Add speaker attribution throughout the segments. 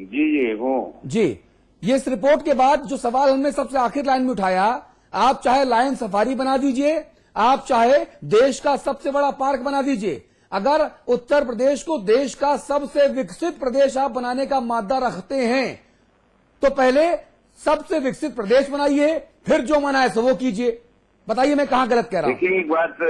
Speaker 1: जी हूँ
Speaker 2: जी। ये इस रिपोर्ट के बाद जो सवाल हमने सबसे आखिर लाइन में उठाया, आप चाहे लायन सफारी बना दीजिए, आप चाहे देश का सबसे बड़ा पार्क बना दीजिए, अगर उत्तर प्रदेश को देश का सबसे विकसित प्रदेश आप बनाने का मादा रखते हैं तो पहले सबसे विकसित प्रदेश बनाइए, फिर जो मना है सो वो कीजिए। बताइए मैं कहां गलत कह रहा हूं?
Speaker 1: देखिए, एक बात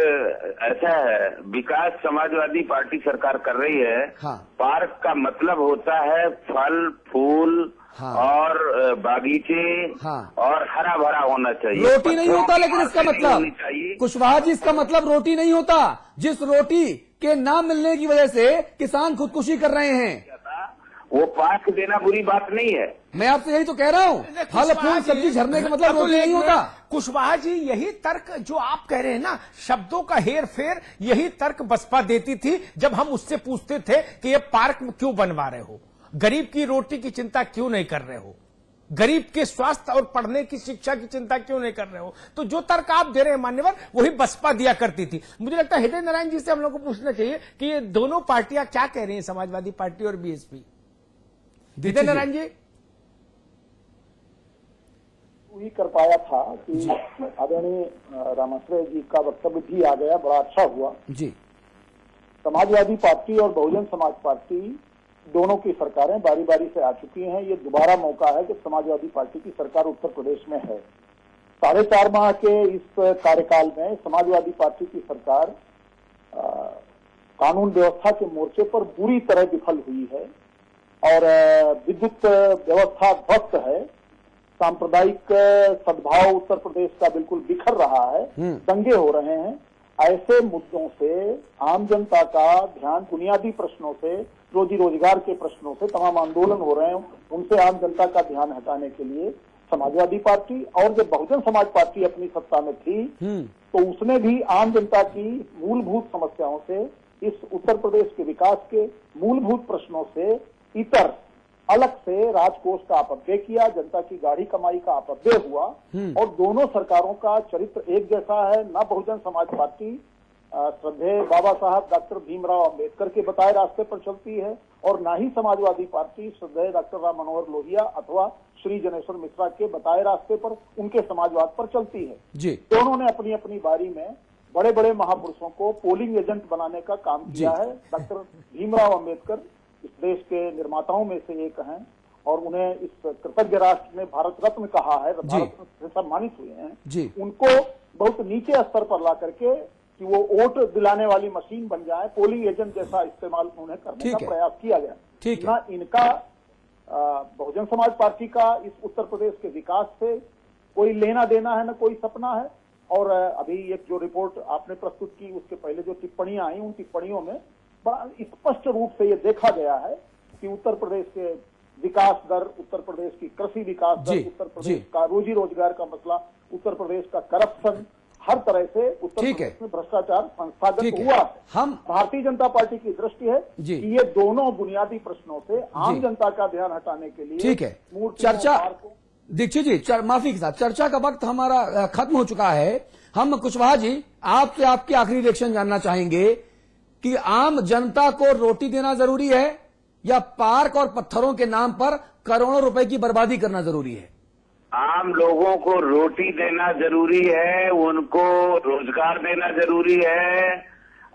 Speaker 1: ऐसा है, विकास समाजवादी पार्टी सरकार कर रही है।
Speaker 2: हाँ।
Speaker 1: पार्क का मतलब होता है फल फूल,
Speaker 2: हाँ।
Speaker 1: और बागीचे,
Speaker 2: हाँ।
Speaker 1: और हरा भरा होना चाहिए।
Speaker 2: रोटी नहीं होता, लेकिन इसका मतलब
Speaker 1: चाहिए।
Speaker 2: कुशवाहा जी, इसका मतलब रोटी नहीं होता। जिस रोटी के ना मिलने की वजह से किसान खुदकुशी कर रहे हैं,
Speaker 1: वो पार्क देना बुरी बात नहीं है।
Speaker 2: मैं आपसे यही तो कह रहा हूँ। फल फूल सब्जी झरने का मतलब रोटी नहीं होता।
Speaker 3: कुशवाहा जी, यही तर्क जो आप कह रहे हैं ना, शब्दों का हेर फेर, यही तर्क बसपा देती थी जब हम उससे पूछते थे कि ये पार्क क्यों बनवा रहे हो, गरीब की रोटी की चिंता क्यों नहीं कर रहे हो, गरीब के स्वास्थ्य और पढ़ने की शिक्षा की चिंता क्यों नहीं कर रहे हो। तो जो तर्क आप दे रहे हैं मान्यवर, वही बसपा दिया करती थी। मुझे लगता है हृदय नारायण जी से हम लोग को पूछना चाहिए कि ये दोनों पार्टियां क्या कह रही हैं, समाजवादी पार्टी और बीएसपी। हृदय नारायण जी,
Speaker 4: ही कर पाया था कि आदरणीय रामाश्रय जी का वक्तव्य भी आ गया, बड़ा अच्छा हुआ
Speaker 2: जी।
Speaker 4: समाजवादी पार्टी और बहुजन समाज पार्टी दोनों की सरकारें बारी बारी से आ चुकी हैं। ये दोबारा मौका है कि समाजवादी पार्टी की सरकार उत्तर प्रदेश में है। 4.5 माह के इस कार्यकाल में समाजवादी पार्टी की सरकार कानून व्यवस्था के मोर्चे पर बुरी तरह विफल हुई है और विद्युत व्यवस्था ध्वस्त है। सांप्रदायिक सद्भाव उत्तर प्रदेश का बिल्कुल बिखर रहा है, दंगे हो रहे हैं। ऐसे मुद्दों से आम जनता का ध्यान, बुनियादी प्रश्नों से, रोजी रोजगार के प्रश्नों से तमाम आंदोलन हो रहे हैं, उनसे आम जनता का ध्यान हटाने के लिए समाजवादी पार्टी, और जब बहुजन समाज पार्टी अपनी सत्ता में थी तो उसने भी आम जनता की मूलभूत समस्याओं से, इस उत्तर प्रदेश के विकास के मूलभूत प्रश्नों से इतर अलग से राजकोष का अपव्यय किया, जनता की गाढ़ी कमाई का अपव्यय हुआ। और दोनों सरकारों का चरित्र एक जैसा है। न बहुजन समाज पार्टी श्रद्धेय बाबा साहब डॉक्टर भीमराव अंबेडकर के बताए रास्ते पर चलती है, और न ही समाजवादी पार्टी श्रद्धेय डॉक्टर राम मनोहर लोहिया अथवा श्री जनेश्वर मिश्रा के बताए रास्ते पर, उनके समाजवाद पर चलती है जी। दोनों ने अपनी अपनी बारी में बड़े बड़े महापुरुषों को पोलिंग एजेंट बनाने का काम किया है। डॉक्टर भीमराव अंबेडकर इस देश के निर्माताओं में से एक हैं और उन्हें इस कृतज्ञ राष्ट्र ने भारत रत्न कहा है, भारत रत्न से सम्मानित हुए हैं। उनको बहुत नीचे स्तर पर ला करके कि वो वोट दिलाने वाली मशीन बन जाए, पोलिंग एजेंट जैसा इस्तेमाल उन्हें करने का प्रयास किया गया। ना इनका बहुजन समाज पार्टी का इस उत्तर प्रदेश के विकास से कोई लेना देना है, न कोई सपना है। और अभी एक जो रिपोर्ट आपने प्रस्तुत की, उसके पहले जो टिप्पणियां आई, उन टिप्पणियों में बड़ा स्पष्ट रूप से ये देखा गया है कि उत्तर प्रदेश के विकास दर, उत्तर प्रदेश की कृषि विकास दर, उत्तर प्रदेश का रोजी रोजगार का मसला, उत्तर प्रदेश का करप्शन, हर तरह से उत्तर प्रदेश में भ्रष्टाचार संस्थागत हुआ है। हम भारतीय जनता पार्टी की दृष्टि है कि ये दोनों बुनियादी प्रश्नों से आम जनता का ध्यान हटाने के लिए
Speaker 2: चर्चा, दीक्षित जी माफी के साथ चर्चा का वक्त हमारा खत्म हो चुका है। हम कुशवाहा जी आपसे आपकी आखिरी रिएक्शन जानना चाहेंगे कि आम जनता को रोटी देना जरूरी है या पार्क और पत्थरों के नाम पर करोड़ों रुपए की बर्बादी करना जरूरी है?
Speaker 1: आम लोगों को रोटी देना जरूरी है, उनको रोजगार देना जरूरी है।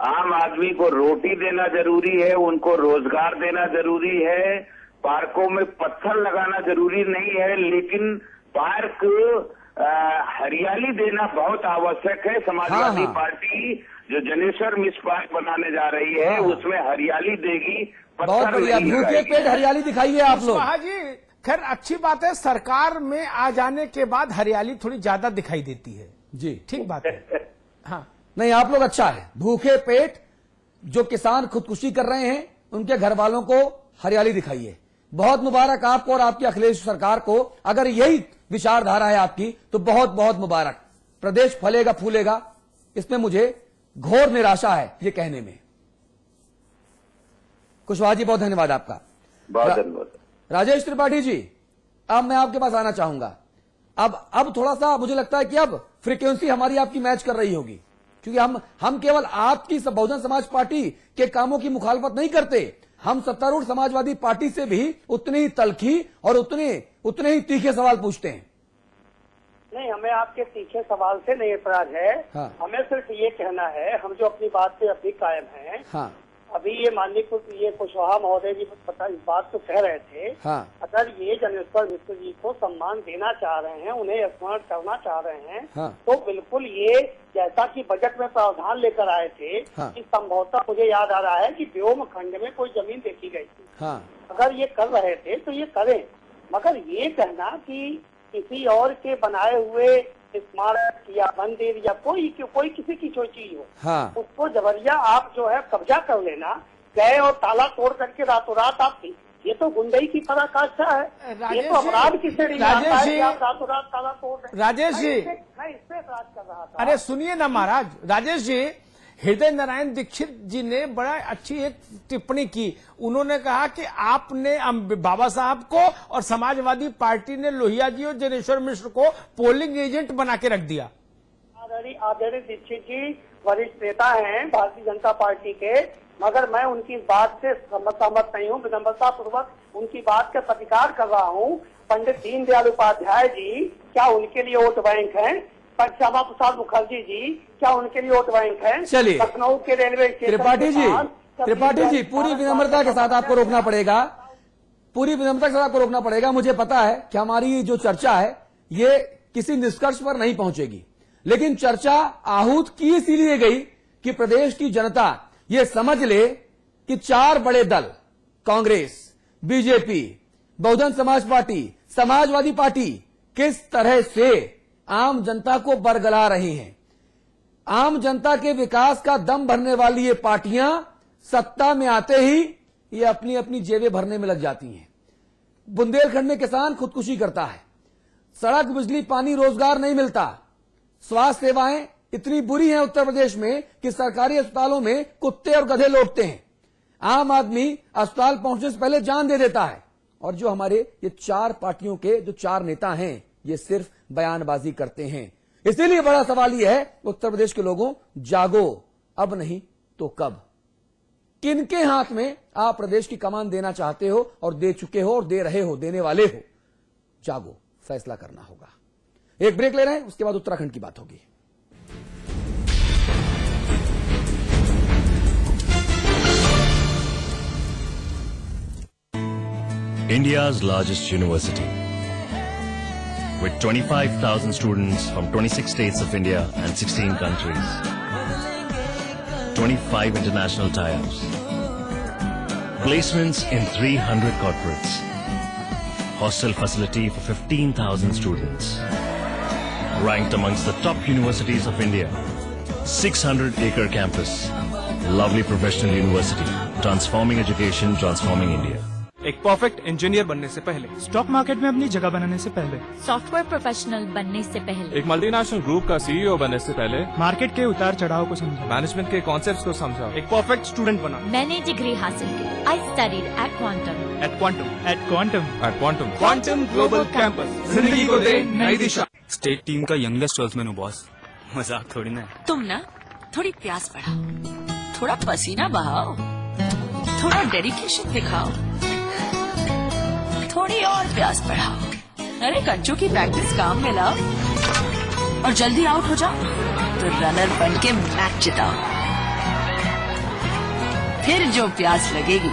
Speaker 1: आम आदमी को रोटी देना जरूरी है, उनको रोजगार देना जरूरी है। पार्कों में पत्थर लगाना जरूरी नहीं है, लेकिन पार्क हरियाली देना बहुत आवश्यक है। समाजवादी पार्टी जो जनेश्वर मिश्र पार्क बनाने जा रही है, उसमें हरियाली देगी,
Speaker 2: बहुत बढ़िया। भूखे पेट हरियाली दिखाइए आप लोग।
Speaker 3: जी खैर अच्छी बात है, सरकार में आ जाने के बाद हरियाली थोड़ी ज्यादा दिखाई देती है जी, ठीक बात है। हाँ
Speaker 2: नहीं, आप लोग अच्छा है। भूखे पेट जो किसान खुदकुशी कर रहे हैं, उनके घर वालों को हरियाली दिखाइए। बहुत मुबारक आपको और आपकी अखिलेश सरकार को। अगर यही विचारधारा है आपकी तो बहुत बहुत मुबारक। प्रदेश फलेगा फूलेगा, इसमें मुझे घोर निराशा है ये कहने में। कुशवाहा जी बहुत धन्यवाद आपका।
Speaker 1: बहुत धन्यवाद।
Speaker 2: राजेश त्रिपाठी जी, अब मैं आपके पास आना चाहूंगा। अब थोड़ा सा मुझे लगता है कि अब फ्रीक्वेंसी हमारी आपकी मैच कर रही होगी, क्योंकि हम केवल आपकी बहुजन समाज पार्टी के कामों की मुखालफत नहीं करते, हम सत्तारूढ़ समाजवादी पार्टी से भी उतनी ही तलखी और उतने ही तीखे सवाल पूछते हैं।
Speaker 5: नहीं, हमें आपके तीखे सवाल से नहीं ऐतराज है।
Speaker 2: हाँ।
Speaker 5: हमें सिर्फ ये कहना है, हम जो अपनी बात पे अभी कायम हैं।
Speaker 2: हाँ।
Speaker 5: अभी ये माननीय कुशवाहा महोदय जी पता इस बात को कह रहे थे।
Speaker 2: हाँ।
Speaker 5: अगर ये जनेश्वर मिश्र जी को सम्मान देना चाह रहे हैं, उन्हें स्मरण करना चाह रहे हैं,
Speaker 2: हाँ।
Speaker 5: तो बिल्कुल ये जैसा कि बजट में प्रावधान लेकर आए थे,
Speaker 2: हाँ।
Speaker 5: कि संभवतः मुझे याद आ रहा है कि व्योम खंड में कोई जमीन देखी गई थी।
Speaker 2: हाँ।
Speaker 5: अगर ये कर रहे थे तो ये करें, मगर ये कहना कि किसी और के बनाए हुए स्मारक या मंदिर या कोई किसी की कोई चीज हो,
Speaker 2: हाँ।
Speaker 5: उसको जबरिया आप जो है कब्जा कर लेना, गए और ताला तोड़ करके रातों रात आप, ये तो गुंडई की पराकाष्ठा है। ये तो अपराध की श्रेणी में आता है कि आप रातों रात ताला तोड़ रहे हैं।
Speaker 3: राजेश जी,
Speaker 5: मैं इस पे एतराज कर रहा था।
Speaker 3: अरे सुनिए ना महाराज, राजेश जी, हृदय नारायण दीक्षित जी ने बड़ा अच्छी एक टिप्पणी की। उन्होंने कहा कि आपने बाबा साहब को और समाजवादी पार्टी ने लोहिया जी और जनेश्वर मिश्र को पोलिंग एजेंट बना के रख दिया।
Speaker 5: आदरणीय दीक्षित जी वरिष्ठ नेता हैं भारतीय जनता पार्टी के, मगर मैं उनकी बात से सहमत नहीं हूँ। विनम्रता पूर्वक उनकी बात का प्रतिकार कर रहा हूँ। पंडित दीनदयाल उपाध्याय जी क्या उनके लिए वोट बैंक हैं? श्यामा प्रसाद मुखर्जी जी क्या उनके लिए वोट बैंक हैं?
Speaker 2: चलिए,
Speaker 5: लखनऊ के रेलवे स्टेशन
Speaker 2: त्रिपाठी जी पूरी विनम्रता के साथ आपको रोकना पड़ेगा, पूरी विनम्रता के साथ आपको रोकना पड़ेगा। मुझे पता है कि हमारी जो चर्चा है ये किसी निष्कर्ष पर नहीं पहुंचेगी, लेकिन चर्चा आहूत की इसीलिए गई कि प्रदेश की जनता ये समझ ले कि चार बड़े दल Congress, BJP, Bahujan Samaj party, Samajwadi party किस तरह से आम जनता को बरगला रही हैं। आम जनता के विकास का दम भरने वाली ये पार्टियां सत्ता में आते ही ये अपनी अपनी जेबें भरने में लग जाती हैं। बुंदेलखंड में किसान खुदकुशी करता है, सड़क, बिजली, पानी, रोजगार नहीं मिलता, स्वास्थ्य सेवाएं इतनी बुरी हैं उत्तर प्रदेश में कि सरकारी अस्पतालों में कुत्ते और गधे लौटते हैं। आम आदमी अस्पताल पहुंचने से पहले जान दे देता है। और जो हमारे ये चार पार्टियों के जो चार नेता हैं ये सिर्फ बयानबाजी करते हैं। इसीलिए बड़ा सवाल यह है उत्तर प्रदेश के लोगों, जागो, अब नहीं तो कब। किनके हाथ में आप प्रदेश की कमान देना चाहते हो और दे चुके हो और दे रहे हो, देने वाले हो? जागो, फैसला करना होगा। एक ब्रेक ले रहे हैं, उसके बाद उत्तराखंड की बात होगी।
Speaker 6: India's largest university, with 25,000 students from 26 states of India and 16 countries, 25 international tie-ups, placements in 300 corporates, hostel facility for 15,000 students, ranked amongst the top universities of India, 600-acre campus, lovely professional university, transforming education, transforming India.
Speaker 7: एक perfect engineer बनने से पहले,
Speaker 8: stock market में अपनी जगह बनाने से पहले,
Speaker 9: सॉफ्टवेयर प्रोफेशनल बनने से पहले,
Speaker 7: एक मल्टीनेशनल ग्रुप का सीईओ बनने से पहले,
Speaker 8: मार्केट के उतार चढ़ाव को समझा,
Speaker 7: मैनेजमेंट के कॉन्सेप्ट्स को समझा, एक परफेक्ट स्टूडेंट बना।
Speaker 9: मैंने डिग्री हासिल की। I studied at quantum
Speaker 7: global campus, जिंदगी को दे नई दिशा।
Speaker 8: स्टेट टीम का यंगेस्ट सेल्समैन हूँ बॉस, मजाक थोड़ी ना।
Speaker 10: तुम ना थोड़ी प्यास बढ़ाओ, थोड़ा पसीना बहाओ, थोड़ा डेडिकेशन दिखाओ, थोड़ी और प्यास बढ़ाओ। अरे कंचू की प्रैक्टिस काम में लाओ और जल्दी आउट हो जाओ तो रनर बन के मैच जिताओ। फिर जो प्यास लगेगी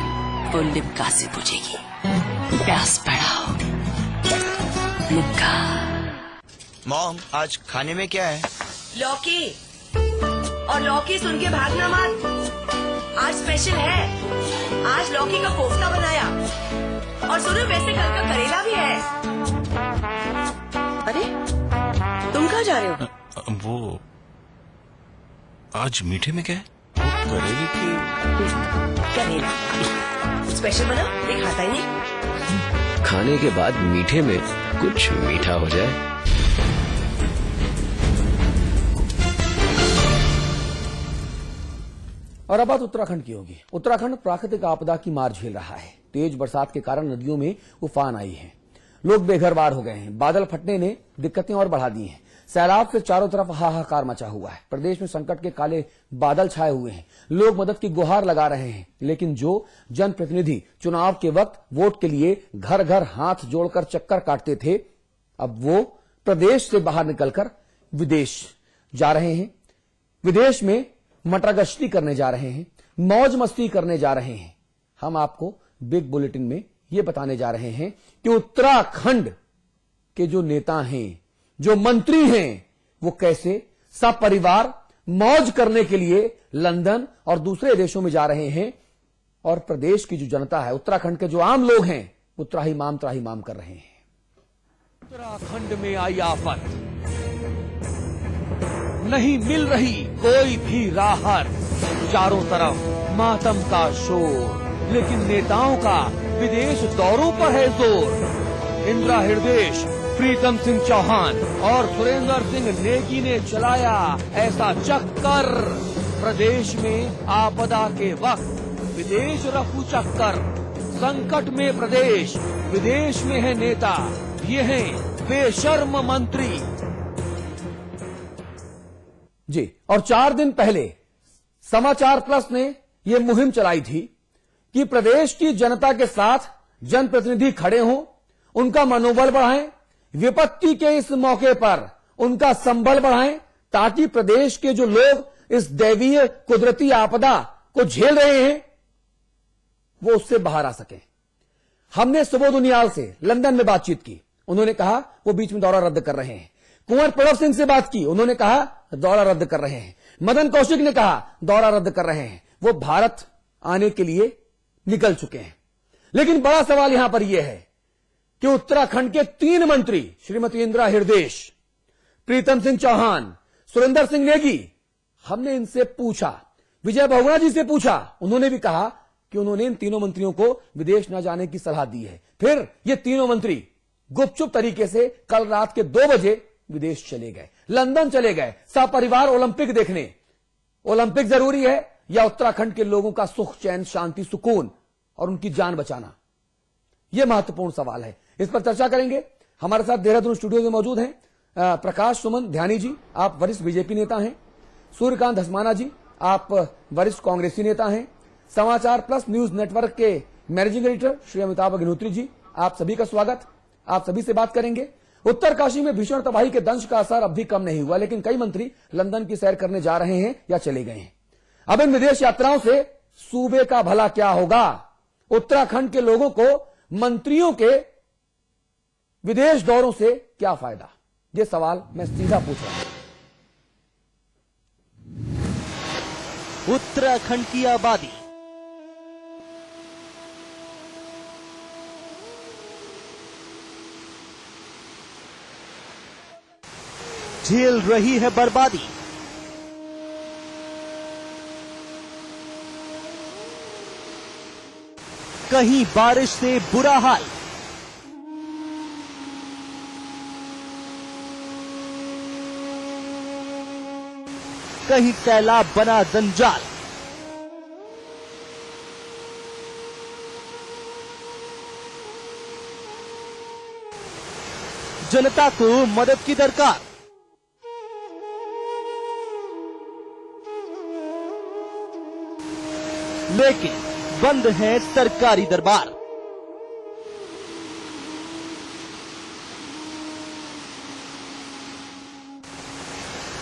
Speaker 10: वो लिम्का से बुझेगी। प्यास बढ़ाओ, लिम्का।
Speaker 11: मॉम, आज खाने में क्या है?
Speaker 10: लौकी, और लौकी सुन के भागना मत। आज स्पेशल है, आज लौकी का कोफ्ता बनाया। और सुनो, वैसे कल का करेला भी है। अरे तुम कहाँ जा रहे हो?
Speaker 11: वो आज मीठे में क्या है? करेले की।
Speaker 10: करेला स्पेशल बना, ये खाता ही नहीं।
Speaker 12: खाने के बाद मीठे में कुछ मीठा हो जाए।
Speaker 2: और अब बात उत्तराखंड की होगी। उत्तराखंड प्राकृतिक आपदा की मार झेल रहा है। तेज बरसात के कारण नदियों में उफान आई है, लोग बेघर बार हो गए हैं। बादल फटने ने दिक्कतें और बढ़ा दी हैं। सैलाब से चारों तरफ हाहाकार मचा हुआ है। प्रदेश में संकट के काले बादल छाए हुए हैं। लोग मदद की गुहार लगा रहे हैं, लेकिन जो जनप्रतिनिधि चुनाव के वक्त वोट के लिए घर घर हाथ जोड़कर चक्कर काटते थे, अब वो प्रदेश से बाहर निकलकर विदेश जा रहे हैं। विदेश में मटरगश्ती करने जा रहे हैं, मौज मस्ती करने जा रहे हैं। हम आपको बिग बुलेटिन में ये बताने जा रहे हैं कि उत्तराखंड के जो नेता हैं, जो मंत्री हैं, वो कैसे सपरिवार मौज करने के लिए लंदन और दूसरे देशों में जा रहे हैं, और प्रदेश की जो जनता है, उत्तराखंड के जो आम लोग हैं, वो त्राहिमाम कर रहे हैं। उत्तराखंड में आई आफत, नहीं मिल रही कोई भी राहत, चारों तरफ मातम का शोर, लेकिन नेताओं का विदेश दौरों पर है जोर। इंदिरा हृदय, प्रीतम सिंह चौहान और सुरेंद्र सिंह नेगी ने चलाया ऐसा चक्कर। प्रदेश में आपदा के वक्त विदेश रफू चक्कर। संकट में प्रदेश, विदेश में है नेता, ये हैं बेशर्म मंत्री। जी, और 4 दिन पहले समाचार प्लस ने यह मुहिम चलाई थी कि प्रदेश की जनता के साथ जनप्रतिनिधि खड़े हों, उनका मनोबल बढ़ाएं, विपत्ति के इस मौके पर उनका संबल बढ़ाएं, ताकि प्रदेश के जो लोग इस दैवीय कुदरती आपदा को झेल रहे हैं, वो उससे बाहर आ सकें। हमने सुबोध उनियाल से लंदन में बातचीत की, उन्होंने कहा वो बीच में दौरा रद्द कर रहे हैं। कुंवर प्रणव सिंह से बात की, उन्होंने कहा दौरा रद्द कर रहे हैं। मदन कौशिक ने कहा दौरा रद्द कर रहे हैं, वो भारत आने के लिए निकल चुके हैं। लेकिन बड़ा सवाल यहां पर यह है कि उत्तराखंड के 3 मंत्री, श्रीमती इंदिरा हृदय, प्रीतम सिंह चौहान, सुरेंद्र सिंह नेगी, हमने इनसे पूछा, विजय बहुगुणा जी से पूछा, उन्होंने भी कहा कि उन्होंने इन तीनों मंत्रियों को विदेश न जाने की सलाह दी है। फिर ये तीनों मंत्री गुपचुप तरीके से कल रात के 2 बजे विदेश चले गए, लंदन चले गए, सपरिवार ओलंपिक देखने। ओलंपिक जरूरी है या उत्तराखंड के लोगों का सुख, चैन, शांति, सुकून और उनकी जान बचाना? यह महत्वपूर्ण सवाल है। इस पर चर्चा करेंगे। हमारे साथ देहरादून स्टूडियो में मौजूद हैं प्रकाश सुमन ध्यानी जी, आप वरिष्ठ बीजेपी नेता हैं। सूर्यकांत धस्माना जी, आप वरिष्ठ कांग्रेसी नेता हैं। समाचार प्लस न्यूज नेटवर्क के मैनेजिंग एडिटर श्री अमिताभ अग्निहोत्री जी, आप सभी का स्वागत। आप सभी से बात करेंगे। उत्तरकाशी में भीषण तबाही के दंश का असर अब भी कम नहीं हुआ, लेकिन कई मंत्री लंदन की सैर करने जा रहे हैं या चले गए हैं। अब इन विदेश यात्राओं से सूबे का भला क्या होगा? उत्तराखंड के लोगों को मंत्रियों के विदेश दौरों से क्या फायदा? ये सवाल मैं सीधा पूछ रहा हूं।
Speaker 13: उत्तराखंड की आबादी झेल रही है बर्बादी। कहीं बारिश से बुरा हाल, कहीं सैलाब बना जंजाल। जनता को मदद की दरकार। लेकिन बंद है सरकारी दरबार।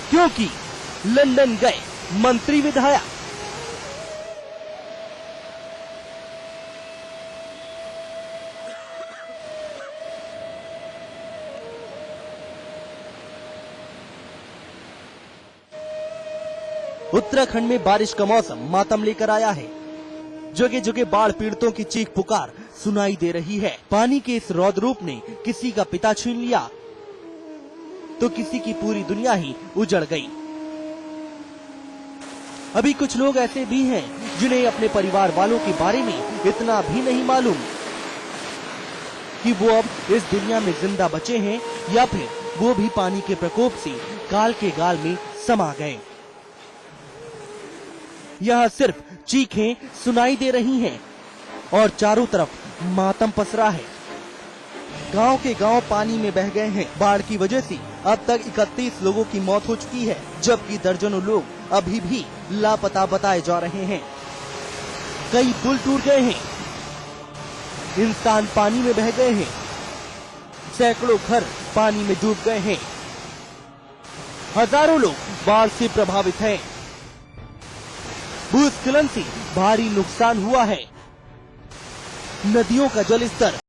Speaker 13: क्योंकि लंदन गए मंत्री विधायक। उत्तराखंड में बारिश का मौसम मातम लेकर आया है। जगह जगह बाढ़ पीड़ितों की चीख पुकार सुनाई दे रही है। पानी के इस रौद्र रूप ने किसी का पिता छीन लिया तो किसी की पूरी दुनिया ही उजड़ गई। अभी कुछ लोग ऐसे भी हैं जिन्हें अपने परिवार वालों के बारे में इतना भी नहीं मालूम कि वो अब इस दुनिया में जिंदा बचे हैं या फिर वो भी पानी के प्रकोप से काल के गाल में समा गए। यहाँ सिर्फ चीखें सुनाई दे रही हैं और चारों तरफ मातम पसरा है। गांव के गांव पानी में बह गए हैं। बाढ़ की वजह से अब तक 31 लोगों की मौत हो चुकी है, जबकि दर्जनों लोग अभी भी लापता बताए जा रहे हैं। कई पुल टूट गए हैं, इंसान पानी में बह गए हैं, सैकड़ों घर पानी में डूब गए हैं, हजारों लोग बाढ़ से प्रभावित हैं। भूस्खलन से भारी नुकसान हुआ है। नदियों का जलस्तर